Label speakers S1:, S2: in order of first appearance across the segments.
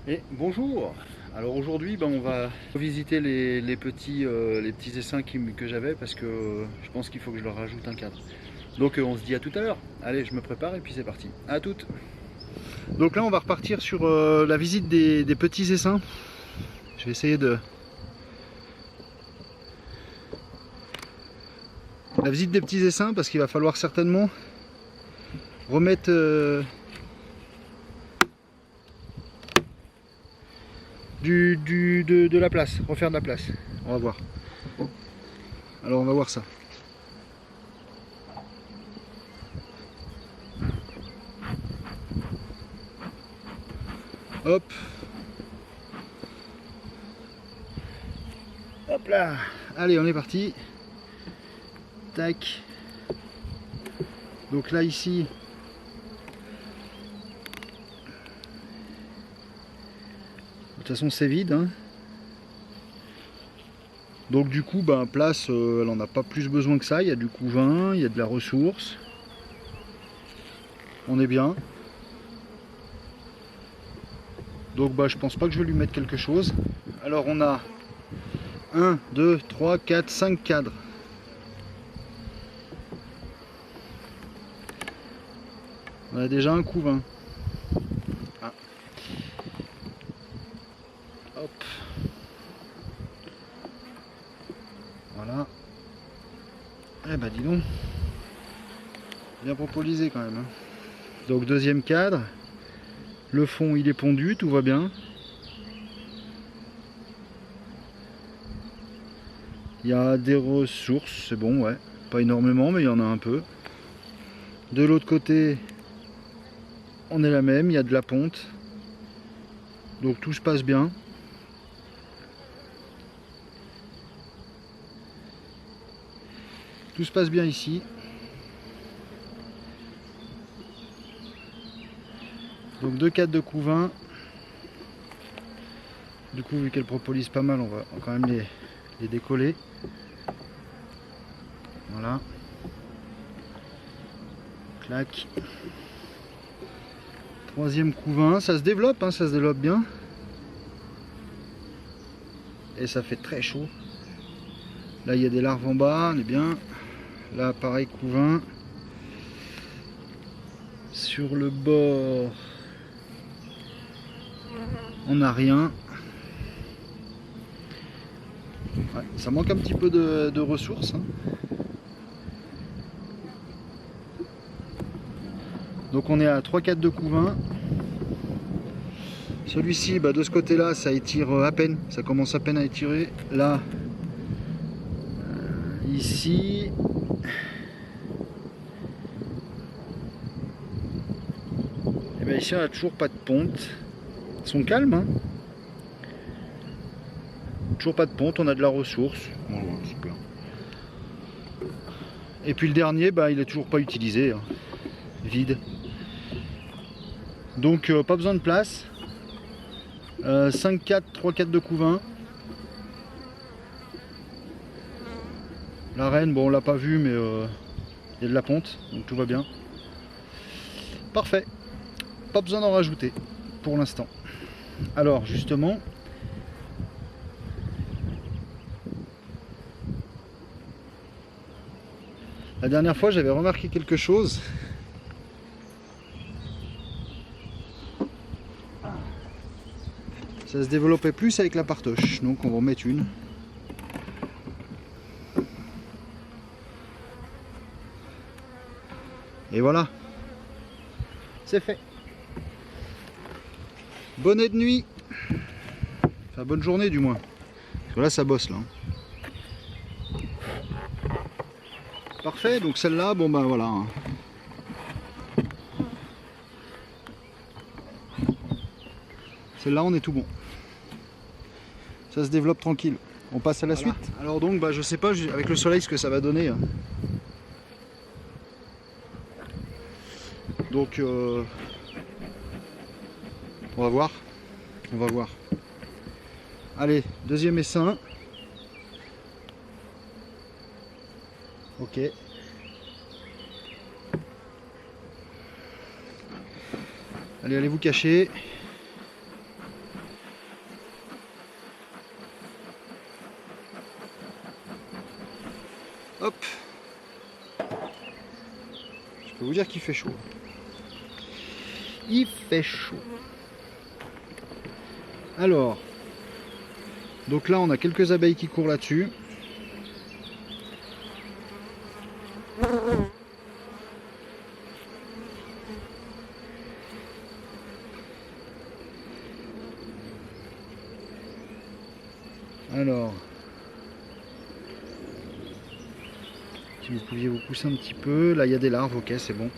S1: Et bonjour. Alors aujourd'hui on va visiter les petits essaims que j'avais parce que je pense qu'il faut que je leur rajoute un cadre. Donc on se dit à tout à l'heure. Allez, je me prépare et puis c'est parti. À toutes. Donc là on va repartir sur la visite des petits essaims. Je vais essayer de... La visite des petits essaims parce qu'il va falloir certainement remettre... de la place, refaire de la place. On va voir. Alors on va voir ça. Hop. Hop là. Allez, on est parti. Tac. Donc là ici. De toute façon c'est vide. Hein. Donc du coup, place, elle n'en a pas plus besoin que ça. Il y a du couvain, il y a de la ressource. On est bien. Donc je pense pas que je vais lui mettre quelque chose. Alors on a 1, 2, 3, 4, 5 cadres. On a déjà un couvain. Ah. Hop. Voilà. Eh ben dis donc. Bien propolisé quand même. Hein. Donc deuxième cadre. Le fond il est pondu, tout va bien. Il y a des ressources, c'est bon, ouais. Pas énormément, mais il y en a un peu. De l'autre côté, on est la même, il y a de la ponte. Donc tout se passe bien. Tout se passe bien ici. Donc deux cadres de couvain. Du coup, vu qu'elles propolisent pas mal, on va quand même les décoller. Voilà. Clac. Troisième couvain, ça se développe, hein, ça se développe bien. Et ça fait très chaud. Là, il y a des larves en bas, on est bien. Là, pareil, couvain. Sur le bord, on n'a rien. Ouais, ça manque un petit peu de ressources. Hein. Donc on est à 3-4 de couvain. Celui-ci, de ce côté-là, ça étire à peine. Ça commence à peine à étirer. Là, ici. Et bien ici, on n'a toujours pas de ponte. Ils sont calmes. Hein. Toujours pas de ponte, on a de la ressource. Bon, super. Et puis le dernier, il est toujours pas utilisé. Hein. Vide. Donc pas besoin de place. 5-4, 3-4 de couvain. La reine, on l'a pas vue, mais il y a de la ponte, donc tout va bien. Parfait. Pas besoin d'en rajouter pour l'instant. Alors justement, la dernière fois j'avais remarqué quelque chose. Ça se développait plus avec la partoche, donc on va en mettre une. Et voilà, c'est fait. Bonne nuit, enfin bonne journée du moins, parce que là ça bosse là. Parfait, donc celle-là, voilà. Hein. Celle-là on est tout bon. Ça se développe tranquille. On passe à la suite. Alors donc je sais pas avec le soleil ce que ça va donner. Hein. Donc on va voir. On va voir. Allez, deuxième essaim. Ok. Allez, allez vous cacher. dire qu'il fait chaud. Il fait chaud. Alors, donc là on a quelques abeilles qui courent là-dessus. Alors, si vous pouviez vous pousser un petit peu, là il y a des larves, ok c'est bon.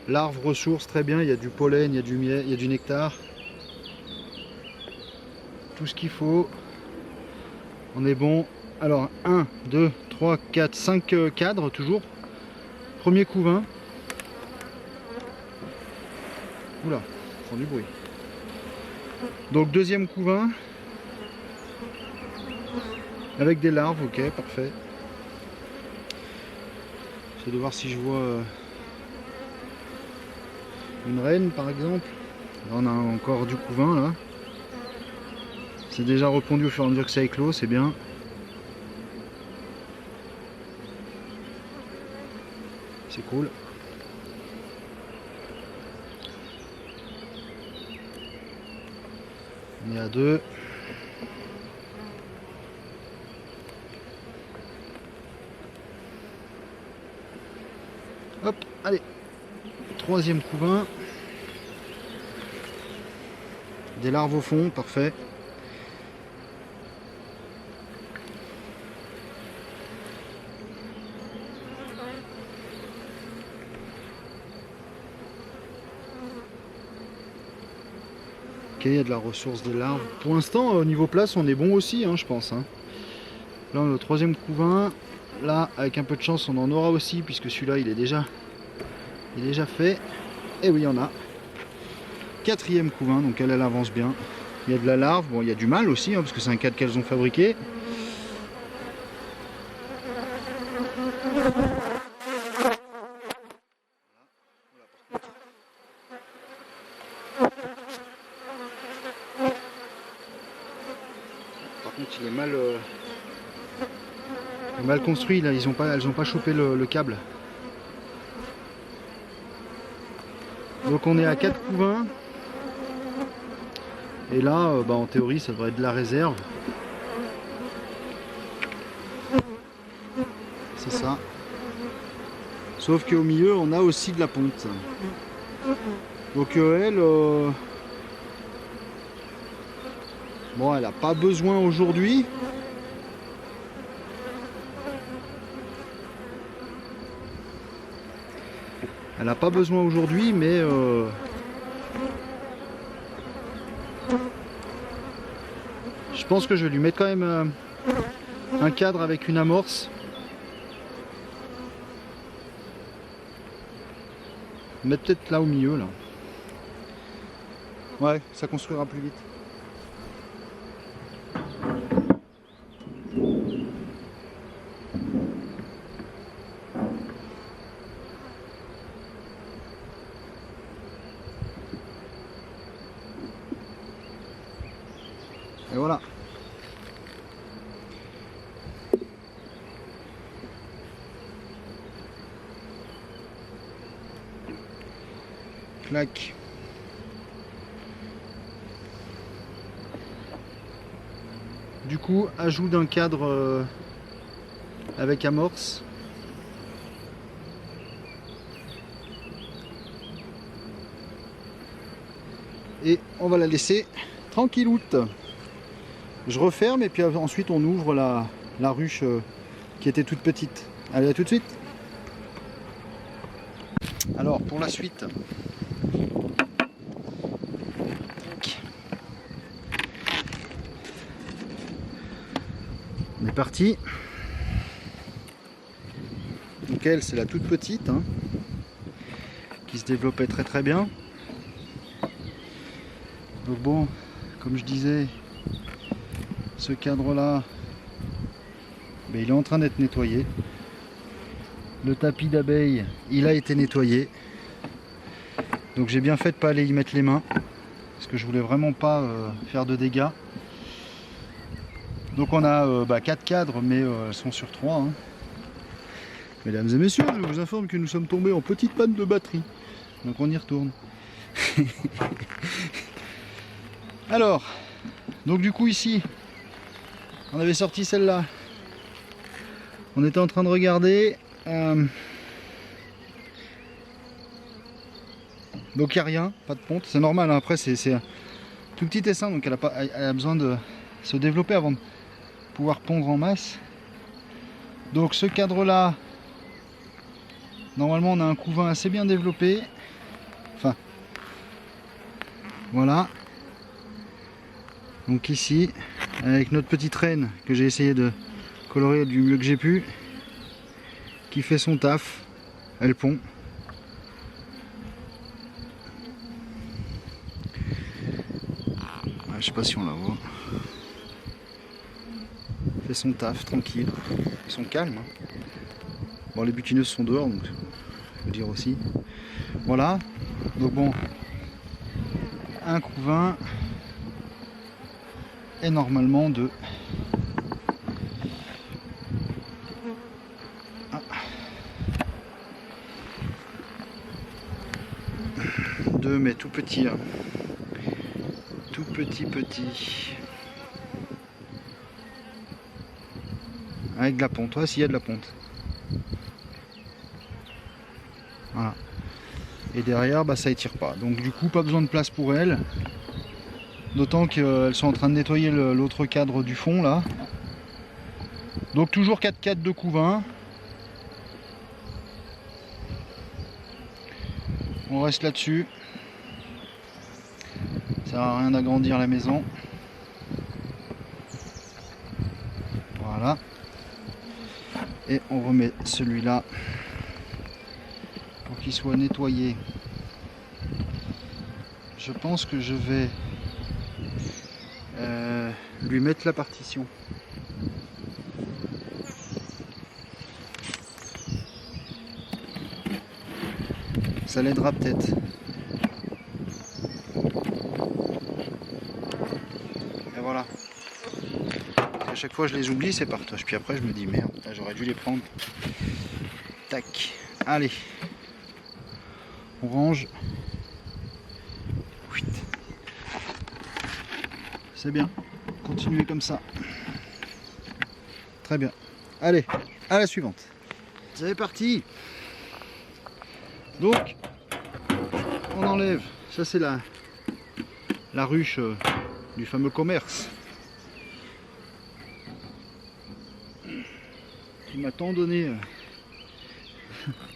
S1: Larves, ressources, très bien, il y a du pollen, il y a du miel, il y a du nectar. Tout ce qu'il faut. On est bon. Alors 1, 2, 3, 4, 5 cadres toujours. Premier couvain. Oula, ça fait du bruit. Donc deuxième couvain. Avec des larves, ok, parfait. J'essaie de voir si je vois une reine par exemple. Là, on a encore du couvain là. C'est déjà répondu au fur et à mesure que ça éclot, c'est bien. C'est cool. On est à 2. Hop, allez. Troisième couvain. Des larves au fond, parfait. Ok, il y a de la ressource des larves. Pour l'instant, au niveau place, on est bon aussi, hein, je pense. Hein. Là, on a le troisième couvain. Là, avec un peu de chance, on en aura aussi, puisque celui-là, il est déjà fait. Et oui, il y en a. Quatrième couvain, donc elle avance bien. Il y a de la larve, bon, il y a du mâle aussi, hein, parce que c'est un cadre qu'elles ont fabriqué. Par contre, il est mal construit, là, elles ont pas chopé le câble. Donc on est à 4 couvains. Et là, en théorie, ça devrait être de la réserve. C'est ça. Sauf qu'au milieu, on a aussi de la ponte. Donc elle... bon, elle n'a pas besoin aujourd'hui. Elle n'a pas besoin aujourd'hui, mais... je pense que je vais lui mettre quand même un cadre avec une amorce. Mettre peut-être là au milieu, là. Ouais, ça construira plus vite. Et voilà. Clac. Du coup, ajout d'un cadre avec amorce. Et on va la laisser tranquilloute. Je referme et puis ensuite on ouvre la ruche qui était toute petite. Allez, à tout de suite. Alors pour la suite, on est parti. Donc elle, c'est la toute petite, hein, qui se développait très bien. Donc bon, comme je disais, ce cadre là, il est en train d'être nettoyé. Le tapis d'abeilles, il a été nettoyé. Donc j'ai bien fait de pas aller y mettre les mains, parce que je voulais vraiment pas faire de dégâts. Donc on a 4 cadres, mais elles sont sur 3. Hein. Mesdames et messieurs, je vous informe que nous sommes tombés en petite panne de batterie. Donc on y retourne. Alors, donc du coup ici, on avait sorti celle-là. On était en train de regarder. Donc il n'y a rien, pas de ponte. C'est normal, hein. Après c'est un tout petit essaim, donc elle a besoin de se développer avant de pouvoir pondre en masse. Donc ce cadre-là, normalement on a un couvain assez bien développé. Enfin, voilà. Donc ici, avec notre petite reine que j'ai essayé de colorer du mieux que j'ai pu, qui fait son taf, elle pond. Ouais, je sais pas si on la voit. Fait son taf, tranquille. Ils sont calmes. Hein. Bon, les butineuses sont dehors, donc je veux dire aussi. Voilà. Donc bon, un couvain et normalement deux. Ah. Deux, mais tout petit. Hein. Tout petit. Avec de la ponte. Ouais, s'il y a de la ponte. Voilà. Et derrière, bah, ça étire pas. Donc du coup, pas besoin de place pour elles. D'autant qu'elles sont en train de nettoyer l'autre cadre du fond là. Donc toujours 4 cadres de couvain. On reste là-dessus. Ça sert à rien d'agrandir la maison. Voilà. Et on remet celui-là pour qu'il soit nettoyé. Je pense que je vais lui mettre la partition. Ça l'aidera peut-être. Et voilà. À chaque fois je les oublie ces partages. Puis après je me dis merde, j'aurais dû les prendre. Tac. Allez. On range. C'est bien. Continuez comme ça. Très bien. Allez, à la suivante. C'est parti. Donc, on enlève. Ça c'est la ruche du fameux commerce. Qui m'a tant donné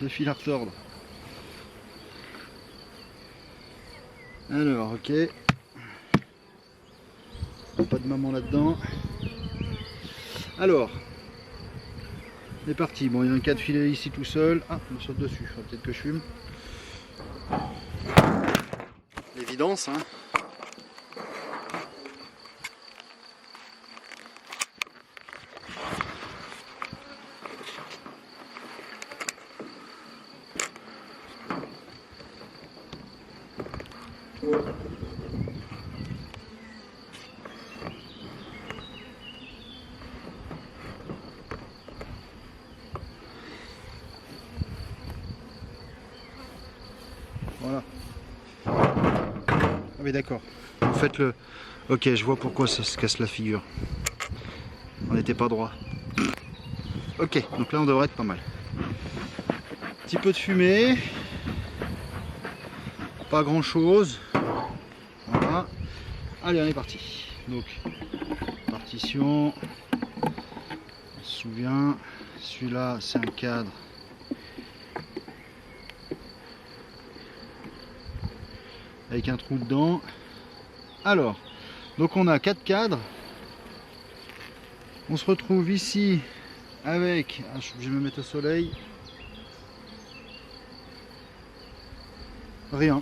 S1: de fil à retordre. Alors, ok. Pas de maman là-dedans. Alors, on est parti. Bon, il y a un cas de filet ici tout seul. Ah, on saute dessus. Il faudra peut-être que je fume. L'évidence, hein. Voilà. Ah mais d'accord. Vous faites le... Ok, je vois pourquoi ça se casse la figure. On n'était pas droit. Ok, donc là on devrait être pas mal. Petit peu de fumée. Pas grand chose. Voilà. Allez, on est parti. Donc, partition. On se souvient. Celui-là, c'est un cadre. Avec un trou dedans. Alors, donc on a 4 cadres. On se retrouve ici avec... Ah, je vais me mettre au soleil. Rien.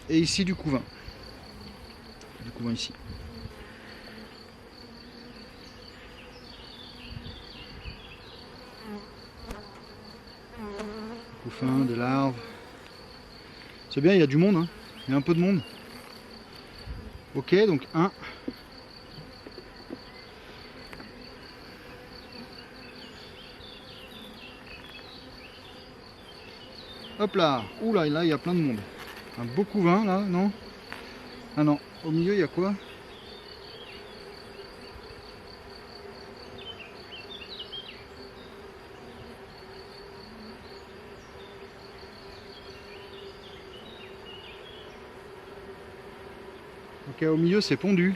S1: Et ici du couvain. Du couvain ici. Couvain, des larves. C'est bien, il y a du monde, hein. Il y a un peu de monde. Ok, donc 1. Hop là. Oula, là il y a plein de monde. Un beau couvain là, non? Ah non, au milieu il y a quoi? Ok, au milieu c'est pondu.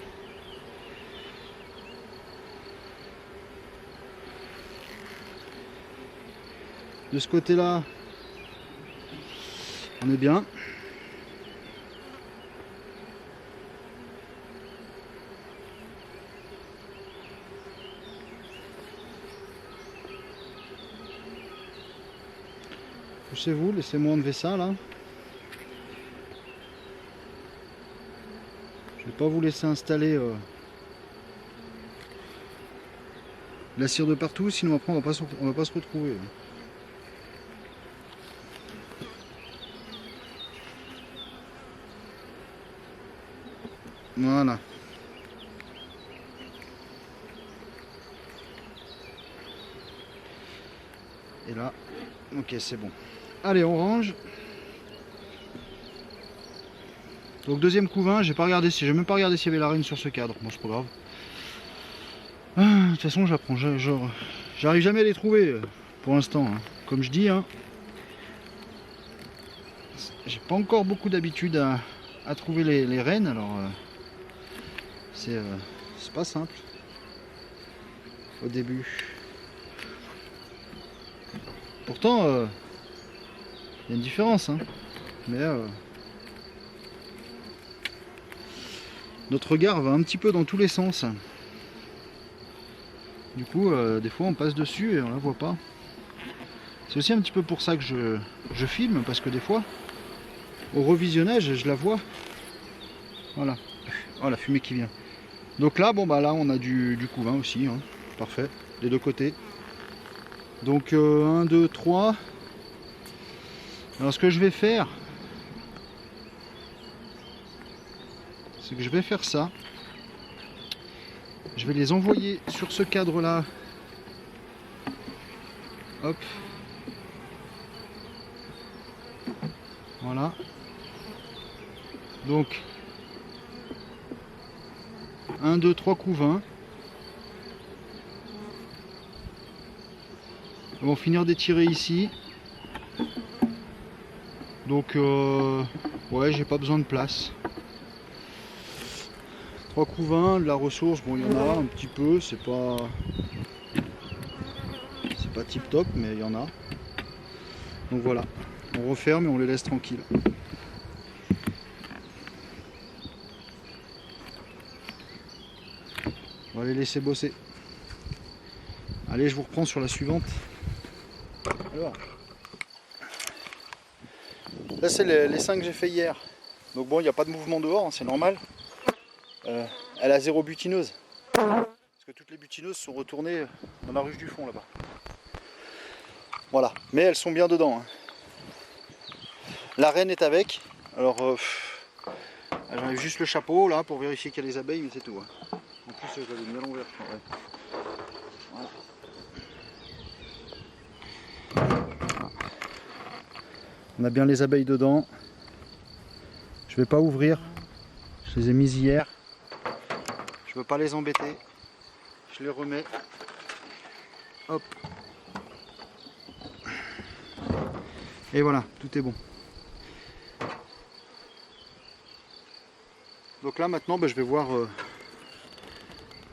S1: De ce côté-là, on est bien. Poussez-vous, laissez-moi enlever ça là. Je vais pas vous laisser installer la cire de partout, sinon après on va pas se retrouver. Voilà. Et là, ok, c'est bon. Allez, on range. Donc deuxième couvain, j'ai même pas regardé s'il y avait la reine sur ce cadre. Bon, c'est pas grave. De toute façon, j'apprends. J'arrive jamais à les trouver pour l'instant. Hein. Comme je dis, hein, j'ai pas encore beaucoup d'habitude à trouver les reines. Alors, c'est pas simple au début. Pourtant, il y a une différence. Hein. Mais notre regard va un petit peu dans tous les sens. Du coup, des fois on passe dessus et on la voit pas. C'est aussi un petit peu pour ça que je filme, parce que des fois, au revisionnage, je la vois. Voilà. Oh, la fumée qui vient. Donc là, bon bah là on a du couvain aussi. Hein. Parfait. Des deux côtés. Donc 1, 2, 3. Alors ce que je vais faire, c'est que je vais faire ça. Je vais les envoyer sur ce cadre là. Hop. Voilà. Donc 1, 2, 3 couvains. Ils vont finir d'étirer ici. Donc ouais, j'ai pas besoin de place. 3 couvains, de la ressource, bon il y en a un petit peu, c'est pas tip top, mais il y en a. Donc voilà, on referme et on les laisse tranquilles. On va les laisser bosser. Allez, je vous reprends sur la suivante. Alors, là c'est les 5 que j'ai fait hier. Donc bon, il n'y a pas de mouvement dehors, hein, c'est normal. Elle a 0 butineuse. Parce que toutes les butineuses sont retournées dans la ruche du fond là-bas. Voilà, mais elles sont bien dedans. Hein. La reine est avec. Alors, j'enlève juste le chapeau là pour vérifier qu'il y a les abeilles, mais c'est tout. Hein. En plus, je l'avais mis à l'envers. Voilà. On a bien les abeilles dedans. Je vais pas ouvrir. Je les ai mises hier. Je veux pas les embêter. Je les remets. Hop. Et voilà, tout est bon. Donc là maintenant, je vais voir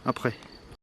S1: après.